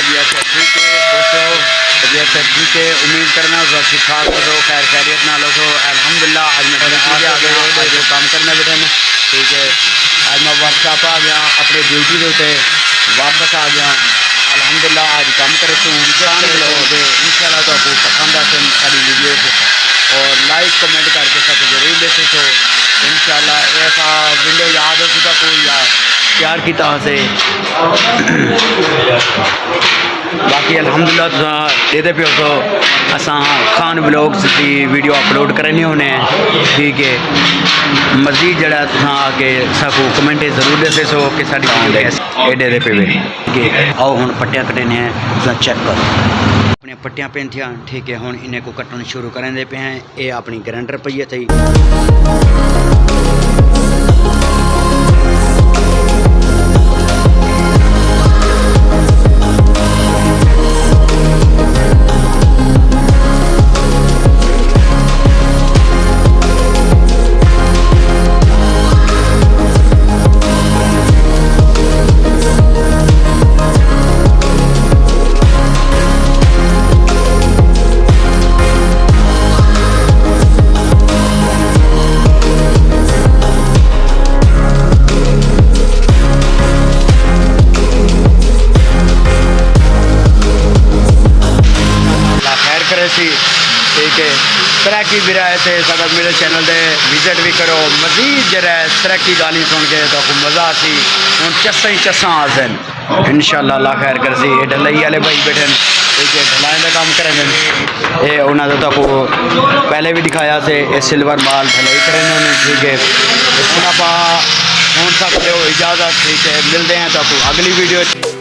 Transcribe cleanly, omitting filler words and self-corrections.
तबीयत है ठीक है दोस्तों, तबीयत है ठीक है। उम्मीद करना ठीक ठाक हो, खैर खैरियत ना लो। अल्हम्दुलिल्लाह आज मैं आ गया जो काम करने बैठे हैं ठीक है। आज मैं वर्कशॉप आ गया, अपने ड्यूटी के उत्ते वापस आ गया। अल्हम्दुलिल्लाह आज काम करे तो इंशाल्लाह तो आपको पसंद आते हैं सारी वीडियो और लाइक कमेंट करके सब जरूर देते तो इंशाल्लाह ऐसा वीडियो याद हो चुका कोई यार प्यार की तरह से। बाकी अल्हम्दुलिल्लाह देते पे तो असा खान ब्लॉग्स की वीडियो अपलोड करने होने ठीक है। मज़ीद जरा आके सबको कमेंट जरूर देते सो कि साड़ी एडे दे पे आओ हम पट्टियाँ कटने हैं चेक कर अपने पट्टियाँ पेंथियाँ ठीक है। हम इन्हें को कटना शुरू करें पे हैं। ये अपनी ग्राइंडर पई है थी ठीक है। तरक्की भी रहे थे सब मेरे चैनल दे विजिट भी करो। मजीद जरा तरक्की गाली सुन के तो मज़ा सी हूँ चस्सा ही चस्सा आसन इंशाल्लाह अल्लाह खैर कर सी। ये ढलाई वाले भाई बैठे ठीक है, ढलाई का काम करें ये उन्होंने तो पहले भी दिखाया से ये सिल्वर माल ढलाई करें ठीक है। हम आप सकते हो इजाज़त ठीक है। मिलते हैं तो अगली वीडियो।